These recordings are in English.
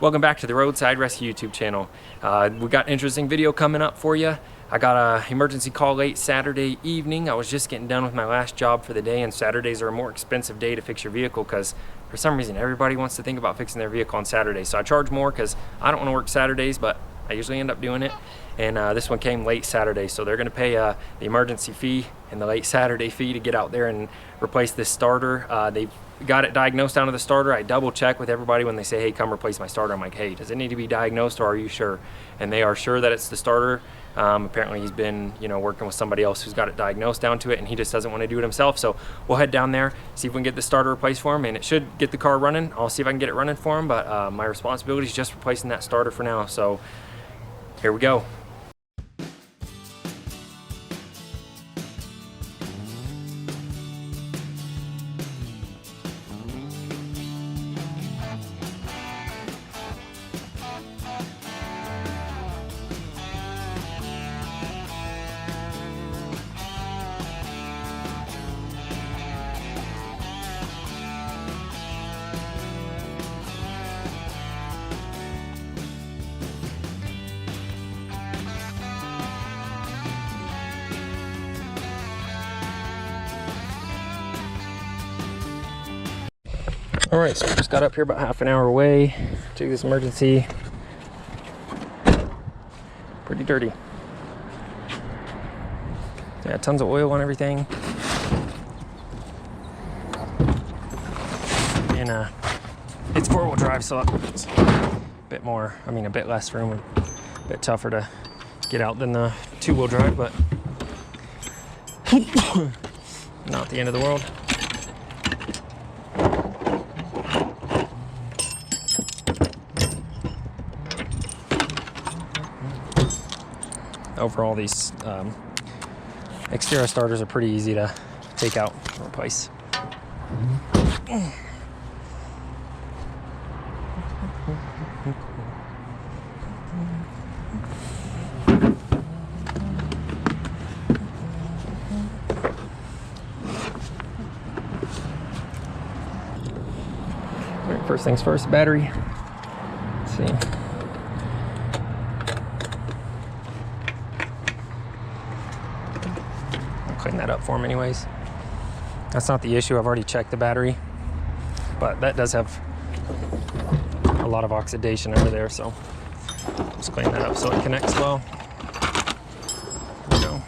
Welcome back to the Roadside Rescue YouTube channel. We got an interesting video coming up for you. I got an emergency call late Saturday evening. I was just getting done with my last job for the day, and Saturdays are a more expensive day to fix your vehicle because for some reason everybody wants to think about fixing their vehicle on Saturdays. So I charge more because I don't want to work Saturdays, but I usually end up doing it. And this one came late Saturday, so they're going to pay the emergency fee and the late Saturday fee to get out there and replace this starter. They've got it diagnosed down to the starter. I double check with everybody when they say, hey, come replace my starter. I'm like, hey, does it need to be diagnosed, or are you sure? And they are sure that it's the starter. Apparently he's been, working with somebody else who's got it diagnosed down to it, and he just doesn't want to do it himself. So we'll head down there, see if we can get the starter replaced for him, and it should get the car running. I'll see if I can get it running for him, but my responsibility is just replacing that starter for now. So here we go. All right, so just got up here about half an hour away. Check this emergency. Pretty dirty. Yeah, tons of oil on everything. And it's four-wheel drive, so it's a bit more, a bit less room, a bit tougher to get out than the two-wheel drive, but not the end of the world. Overall, these Xterra starters are pretty easy to take out and replace. All right, first things first, battery. Let's see. Clean that up for him anyways. That's not the issue. I've already checked the battery, but that does have a lot of oxidation under there, so just clean that up so it connects well. There we go.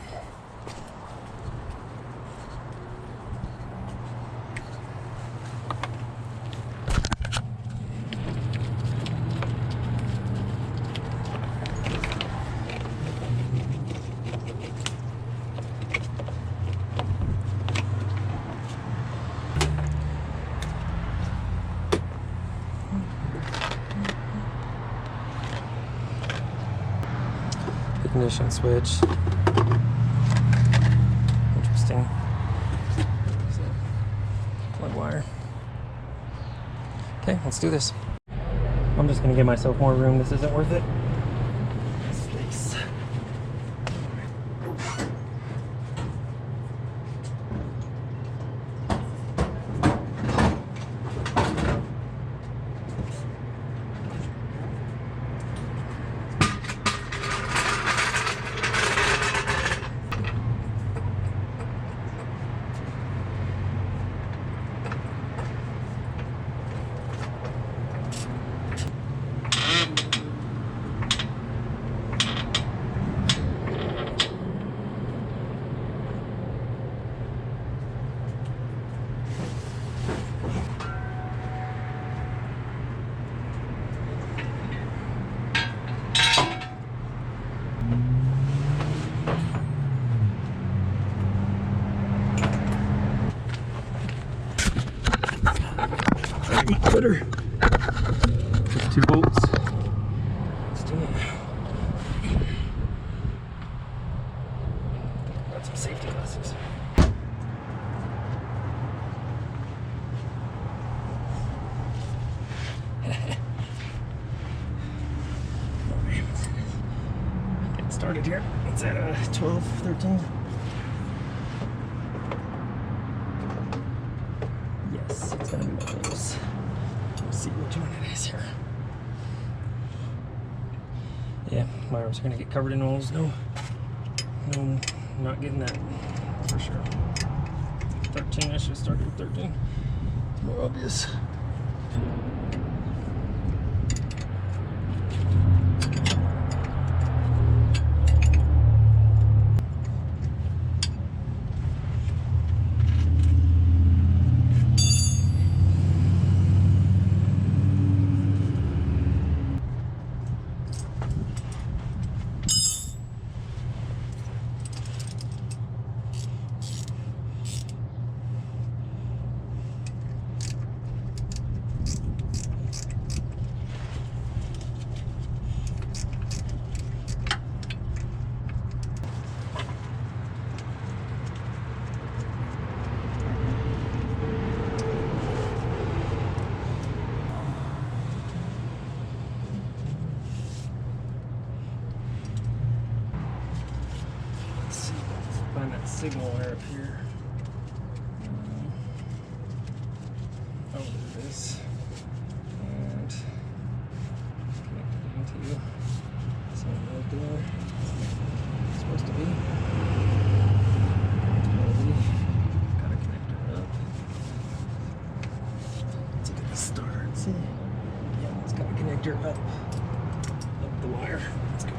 Ignition switch. Interesting. Plug wire. Okay, let's do this. I'm just gonna give myself more room. This isn't worth it. Space. Cutter. Just 2 bolts. Let's do it. Got some safety glasses. Getting started here. It's at 12, 13. Yes, it's gonna be one of those. Let's see which one it is here. my arms are gonna get covered in oils. No, not getting that for sure. 13, I should have started with 13. More obvious. Find that signal wire up here. Oh, there it is. And connect it into something right there. It's supposed to be. Got a connector up. Let's look at the starter and see. Yeah, it's got a connector up the wire. Let's go.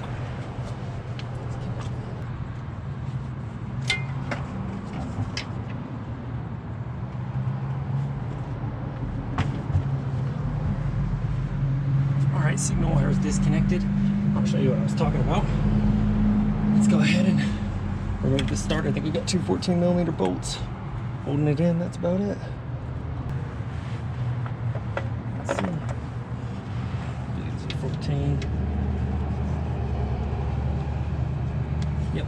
Signal wire is disconnected. I'll show you what I was talking about. Let's go ahead and remove the starter. I think we got two 14mm bolts holding it in. That's about it. Let's see. These are 14. Yep.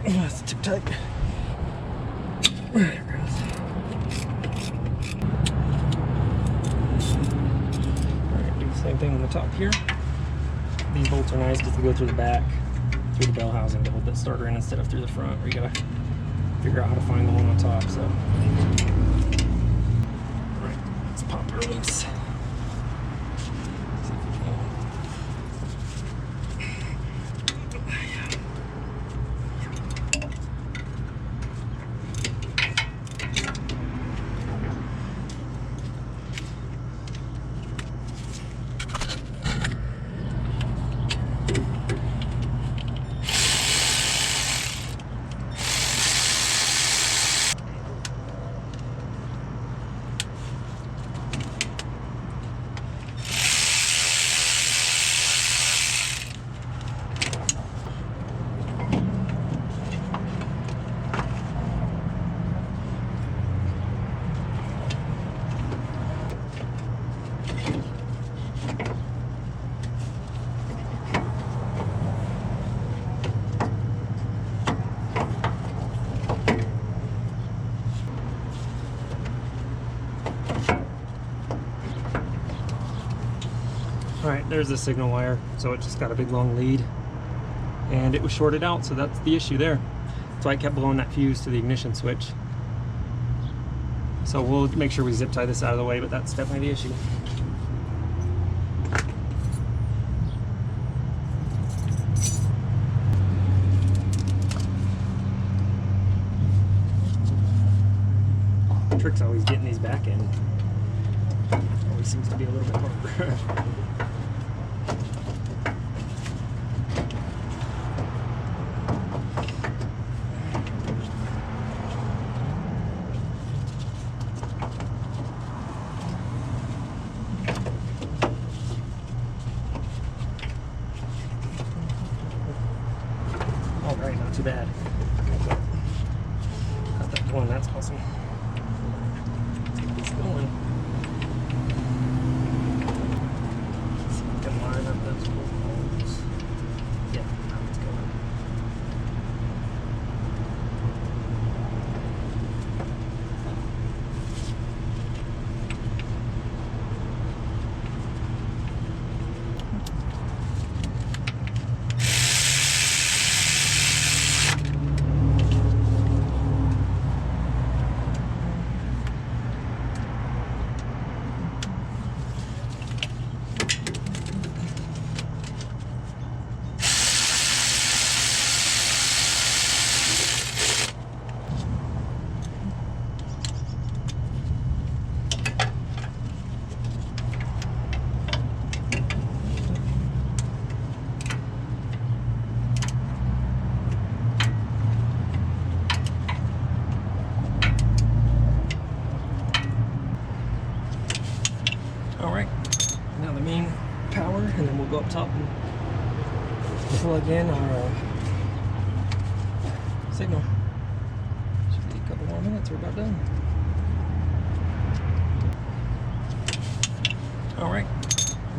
That's too tight. There it goes. Alright, do the same thing on the top here. These bolts are nice because they go through the back, through the bell housing to hold that starter in instead of through the front, where you gotta figure out how to find the one on top. So, alright, let's pop her loose. Alright, there's the signal wire, so it just got a big long lead and it was shorted out, so that's the issue there. So I kept blowing that fuse to the ignition switch. So we'll make sure we zip tie this out of the way, but that's definitely the issue. The trick's always getting these back in. Always seems to be a little bit harder. bad. Got that going, that's awesome. Let's get this going. See if we can line up those holes. Yeah, now it's going. Alright, now the main power, and then we'll go up top and plug in our signal. Should be a couple more minutes, we're about done. Alright,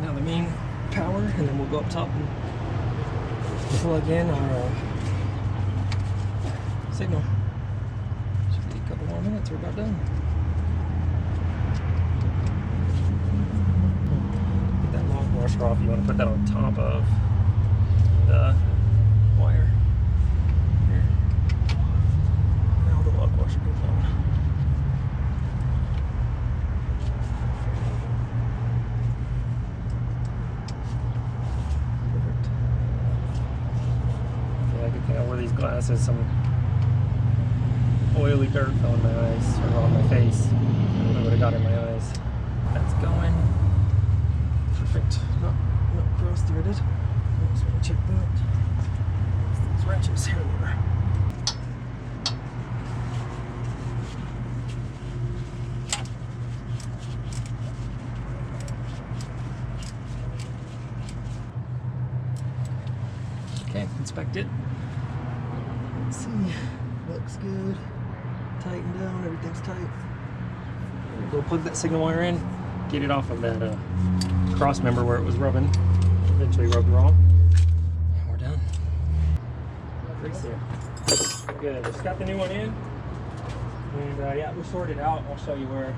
now the main power, and then we'll go up top and plug in our signal. Should be a couple more minutes, we're about done. Washer off. You want to put that on top of the wire here. Now the lock washer goes on. Perfect. Yeah, good thing I wore these glasses. Some oily dirt fell in my eyes, or on my face. I don't know what I got in my eyes. That's going. Perfect. Not cross-threaded. Just want to check that. These wrenches here and there. Okay, inspect it. Let's see. Looks good. Tighten down. Everything's tight. Go plug that signal wire in. Get it off of that cross member where it was rubbing. Eventually rubbed wrong. And we're done. Grease here. Good. Just got the new one in. And yeah, we'll sort it out. I'll show you where.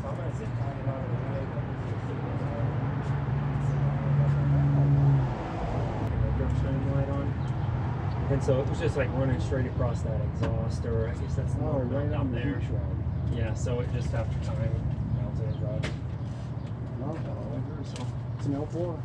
So I'm going to sit down and on the light on. And so it was just like running straight across that exhaust, or I guess that's not right up there. Yeah, so it just after time melted and dried. So it's an L4.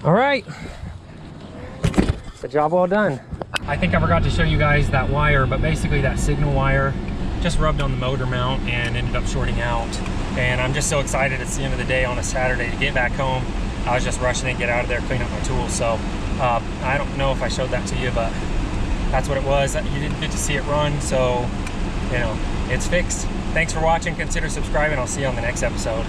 All right, the job well done. I think I forgot to show you guys that wire, but basically that signal wire just rubbed on the motor mount and ended up shorting out. And I'm just so excited it's the end of the day on a Saturday to get back home. I was just rushing to get out of there, clean up my tools. So I don't know if I showed that to you, but that's what it was. You didn't get to see it run, so you know, it's fixed. Thanks for watching. Consider subscribing. I'll see you on the next episode.